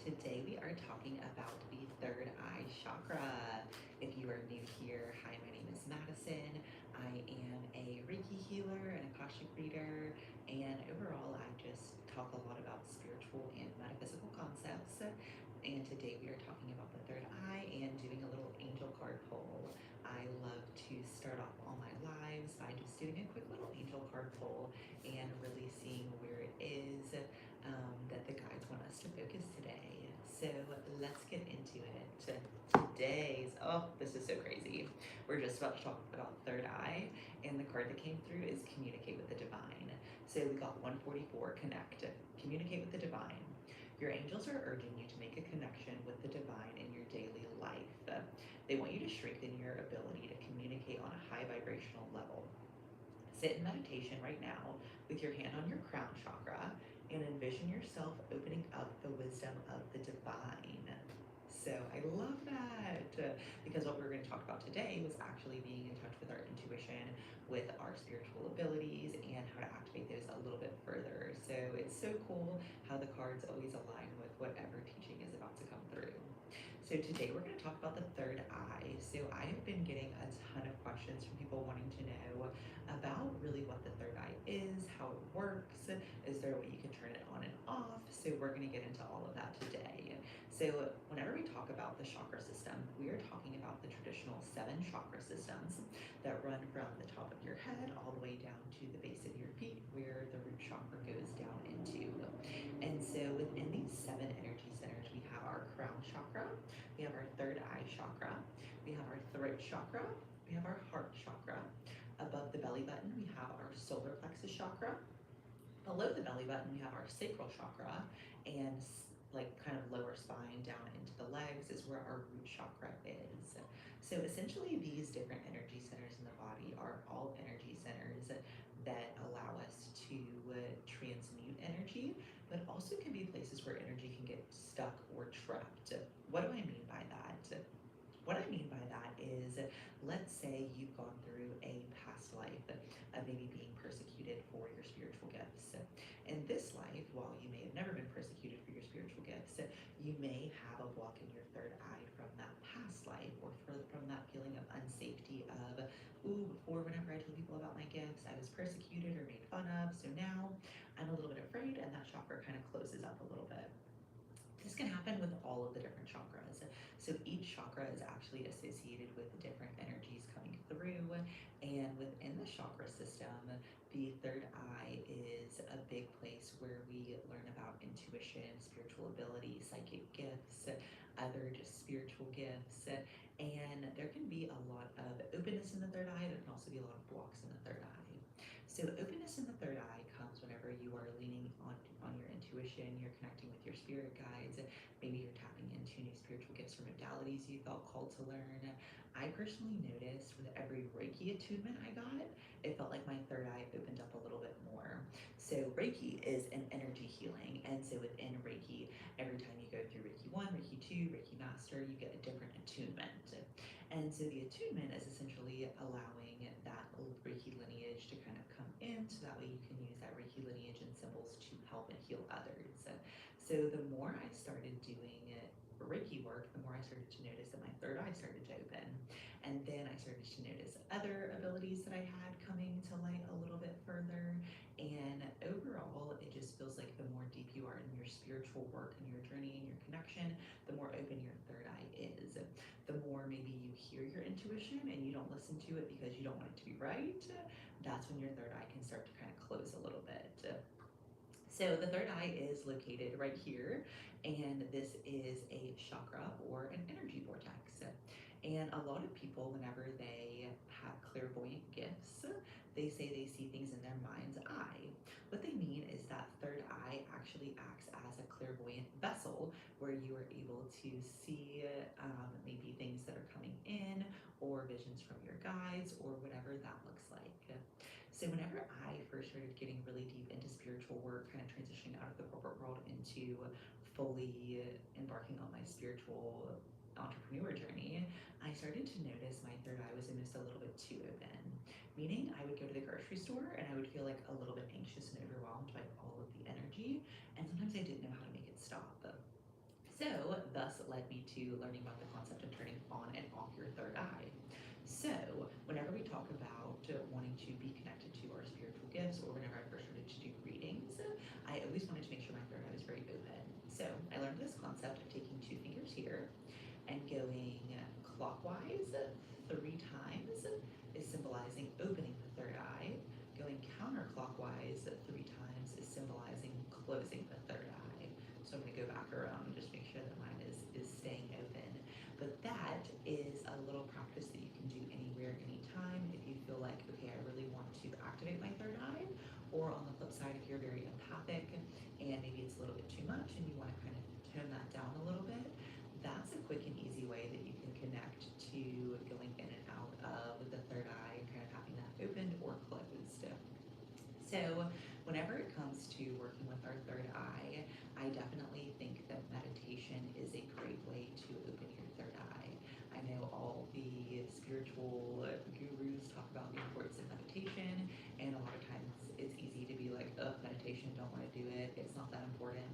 Today we are talking about the third eye chakra. If you are new here, hi, my name is Madison. I am a Reiki healer, an Akashic reader, and overall I just talk a lot about spiritual and metaphysical concepts. And today we are talking about the third eye and doing a little angel card pull. I love to start off all my lives by just doing a quick little angel card pull and really seeing where it is that the guides want us to focus today. So let's get into it. This is so crazy. We're just about to talk about third eye, and the card that came through is communicate with the divine. So we got 144, connect, communicate with the divine. Your angels are urging you to make a connection with the divine in your daily life. They want you to strengthen your ability to communicate on a high vibrational level. Sit in meditation right now with your hand on your crown chakra and envision yourself opening up the wisdom of the divine. So I love that because what we were going to talk about today was actually being in touch with our intuition, with our spiritual abilities, and how to activate those a little bit further. So it's so cool how the cards always align with whatever teaching is about to come through. So today we're going to talk about the third eye. So I have been getting a ton of questions from people wanting to know about really what the third eye is, how it works, is there a way you can turn it on and off? So we're going to get into all of that today. So whenever we talk about the chakra system, we are talking about the traditional 7 chakra systems that run from the top of your head all the way down to the base of your feet, where the root chakra goes down into. And so within these 7 energy centers, we have our crown chakra, we have our third eye chakra, we have our throat chakra, we have our heart chakra. Above the belly button, we have our solar plexus chakra. Below the belly button, we have our sacral chakra, and like kind of lower spine down into the legs is where our root chakra is. So essentially, these different energy centers in the body are all energy centers that allow us to transmute energy, but also can be places where energy can get stuck or trapped. What do I mean by that? What I mean by that is, let's say you've gone through a past life of maybe being persecuted for your spiritual gifts. In this life, while you may have never been persecuted for your spiritual gifts, you may have a block in your third eye from that past life, or from that feeling of unsafety of, ooh, before whenever I told people about my gifts, I was persecuted or made fun of, so now I'm a little bit afraid, and that chakra kind of closes up a little bit. This can happen with all of the different chakras. So each chakra is actually associated with different energies coming through. And within the chakra system, the third eye is a big place where we learn about intuition, spiritual ability, psychic gifts, other just spiritual gifts. And there can be a lot of openness in the third eye. There can also be a lot of blocks in the third eye. So openness in the third eye comes whenever you are leaning on your intuition, you're connecting with your spirit guides, maybe you're tapping into new spiritual gifts or modalities you felt called to learn. I personally noticed with every Reiki attunement I got, it felt like my third eye opened up a little bit more. So Reiki is an energy healing, and so within Reiki, every time you go through Reiki 1, Reiki 2, Reiki Master, you get a different attunement. And so the attunement is essentially allowing that Reiki lineage to kind of come in, so that way you can use that Reiki lineage and symbols to help and heal others. So the more I started doing Reiki work, the more I started to notice that my third eye started to open. And then I started to notice other abilities that I had coming to light a little bit further. And overall, it just feels like the more deep you are in your spiritual work and your journey and your connection, the more open your third eye is. The more maybe you hear your intuition and you don't listen to it because you don't want it to be right, that's when your third eye can start to kind of close a little bit. So the third eye is located right here, and this is a chakra or an energy vortex. And a lot of people, whenever they have clairvoyant gifts, they say they see things in their mind's eye. What they mean is that third eye actually acts as a clairvoyant vessel where you are able to see maybe things that are coming in, or visions from your guides, or whatever that looks like. So whenever I first started getting really deep into spiritual work, kind of transitioning out of the corporate world into fully embarking on my spiritual entrepreneur journey, I started to notice my third eye was almost a little bit too open. Meaning I would go to the grocery store and I would feel like a little bit anxious and overwhelmed by all of the energy, and sometimes I didn't know how to make it stop. So So, thus led me to learning about the concept of turning on and off your third eye. So, whenever we talk about wanting to be connected to our spiritual gifts, or whenever I first started to do readings, I always wanted to make sure my third eye was very open. So, I learned this concept of taking two fingers here and going clockwise 3 times is symbolizing opening the third eye. Going counterclockwise 3 times is symbolizing closing the third eye. So I'm going to go back around and just make sure that mine is staying open. But that is a little practice that you can do anywhere, anytime. If you feel like, okay, I really want to activate my third eye, or on the flip side, if you're very empathic and maybe it's a little bit too much and you want to kind of tone that down a little bit, that's a quick and easy way that you can connect to going in and out of the third eye and kind of having that opened or closed. So whenever it comes to working with our third eye, I definitely think that meditation is a great way to open your third eye. I know all the spiritual gurus talk about the importance of meditation, and a lot of times it's easy to be like, oh, meditation, don't want to do it, it's not that important.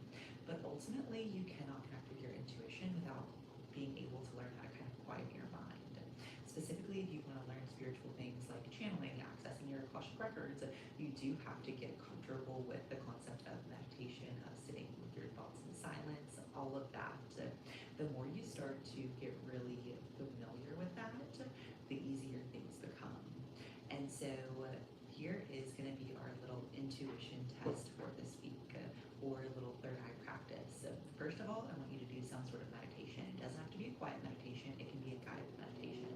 But ultimately, you cannot connect with your intuition without being able to learn how to kind of quiet your mind. Specifically, if you want to learn spiritual things like channeling, accessing your Akashic records, you do have to get comfortable with the concept of meditation, of sitting with your thoughts in silence, all of that. The more you start to get really familiar with that, the easier things become. And so here is going to be our little intuition test for this week, or a little third eye practice. First of all, I want you to do some sort of meditation. It doesn't have to be a quiet meditation, it can be a guided meditation.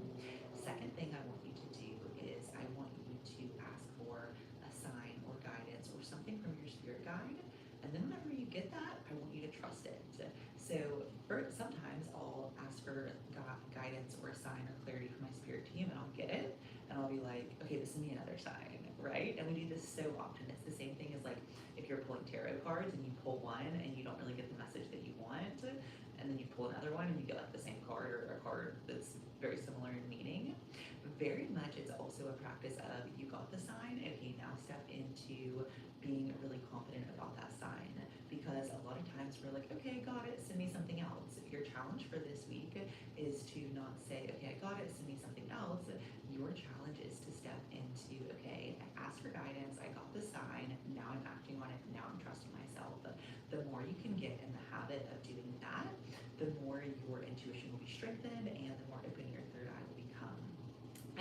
Second thing I want you to do is I want you to ask for a sign or guidance or something from your spirit guide. And then whenever you get that, I want you to trust it. So sometimes I'll ask for guidance or a sign or clarity from my spirit team, and I'll get it. And I'll be like, okay, this is me another sign, right? And we do this so often. It's the same thing as like if you're pulling tarot cards and you pull one and you don't really get the message that you want, and then you pull another one and you get like the same card or a card that's very similar in meaning. Very much it's also a practice of you got the sign, okay, now step into being really confident about that sign. Because a lot of times we're like, okay, got it, send me something else. Your challenge for this week is to not say, okay, I got it, send me something else. Your challenge is to step into, okay, I asked for guidance, I got the sign, now I'm acting on it, now I'm trusting myself. The more you can get in the habit of doing that, the more your intuition will be strengthened and the more open your third eye will become.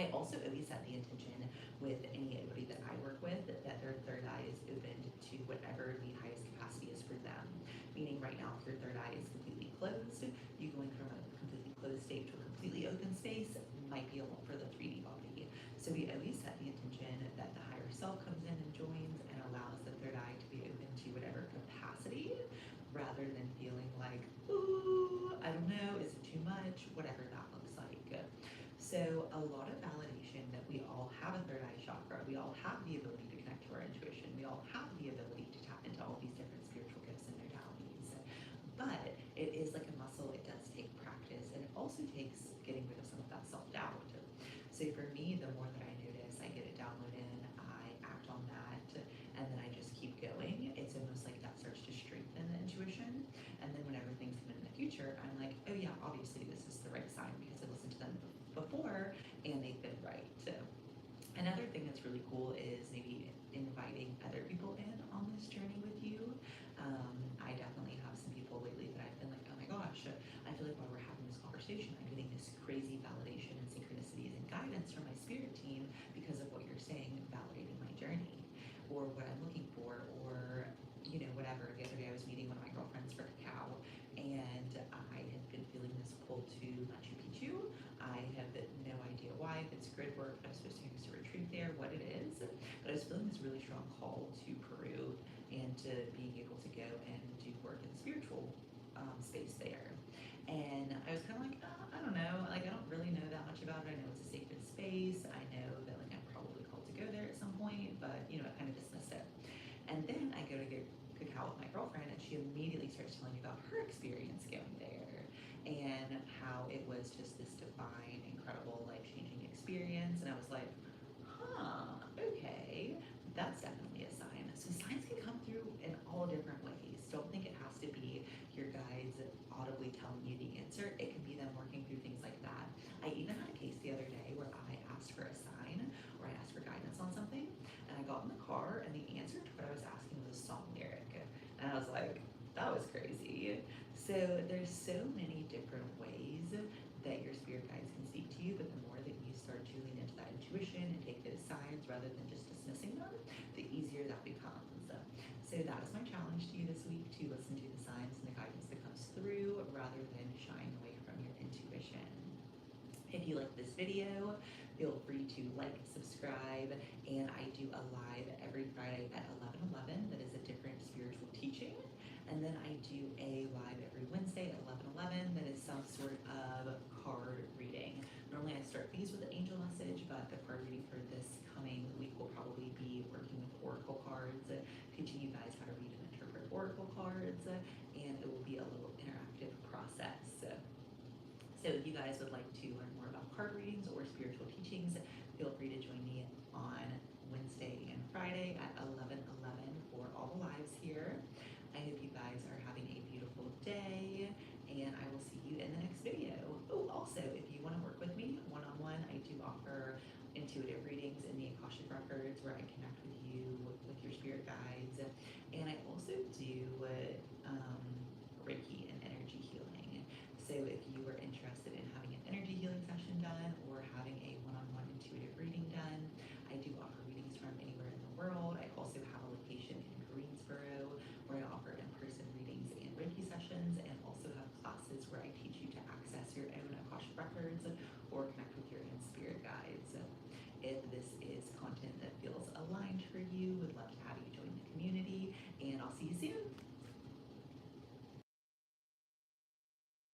I also always set the intention with anybody that I work with that their third eye is opened to whatever the highest capacity is for them. Meaning right now, if your third eye is completely closed, you going from a completely closed state to a completely open space might be a lot for the 3D body. So we always set the intention that the higher self comes in and joins and allows the third eye to be open to whatever capacity, rather than feeling like, ooh, I don't know, is it too much, whatever that looks like. So a lot of validation that we all have a third eye chakra, we all have the ability to connect to our intuition, we all have the ability to tap into all these different spiritual gifts and modalities. But it is like a muscle, it does take practice, and it also takes getting rid of some of that self-doubt. So for me, the more that I notice, I get it downloaded in, I act on that, and then I just keep going. It's almost like that starts to strengthen the intuition. And then whenever things come in the future, I'm like, oh yeah, obviously this is the right sign because I listened to them before and they've been right. So another thing that's really cool is maybe inviting other people in on this journey with you. I definitely have some people lately that I've been like, oh my gosh, I feel like while we're having this conversation, I'm getting this crazy validation and synchronicities and guidance from my spirit team because of what you're saying, validating my journey or what I'm looking for, or whatever. The other day I was meeting one of my girlfriends for cacao, and I had been feeling this pull to Machu Picchu. I have no idea why, if it's grid work, I'm supposed to use a retreat there, what it is, but I was feeling this really strong call to Peru and to being able to go and do work in the spiritual space there. And I was kind of like, I don't know, like I don't really know that much about it. I know it's a sacred space. I know that like I'm probably called to go there at some point, but I kind of dismissed it. And then I go to get cacao with my girlfriend, and she immediately starts telling me about her experience going there and how it was just this divine, incredible, life-changing experience. And I was like, okay, that's definitely a sign. So signs can come through in all different ways. Don't think it has to be your guides audibly audibly telling you the answer. It can be them working through things like that. I even had a case the other day where I asked for a sign or I asked for guidance on something, and I got in the car and the answer to what I was asking was a song lyric. And I was like, that was crazy. So there's so many different ways that your spirit guides can speak to you, but the more that you start to lean into that intuition and take those signs rather than just dismissing them, the easier that becomes. So that is my challenge to you this week, to listen to the signs and the guidance that comes through rather than shying away from your intuition. If you like this video, feel free to like, subscribe, and I do a live every Friday at 11:11 that is a different spiritual teaching. And then I do a live every Wednesday at 11:11 that is some sort of card reading. Normally I start these with an angel message, but the card reading for this coming week will probably be working with oracle cards, teaching you guys how to read and interpret oracle cards, and it will be a little interactive process. So if you guys would like to learn more about card readings or spiritual teachings, feel free to join me on Wednesday and Friday at 11:11 for all the lives here. I hope you guys are having a beautiful day, and I will see you in the next video. Oh, also, if you want to work with me one-on-one, I do offer intuitive readings in the Akashic Records where I connect with you with your spirit guides, and I also do Reiki and energy healing. So if you are interested in having an energy healing session done or having a one-on-one intuitive reading done, I do offer readings from anywhere in the world. I also have a location in Greensboro where I offer in-person readings and Reiki sessions, and also have classes where I teach you to access your own Akashic Records or connect with your own spirit guides. If this is content that feels aligned for you, would love to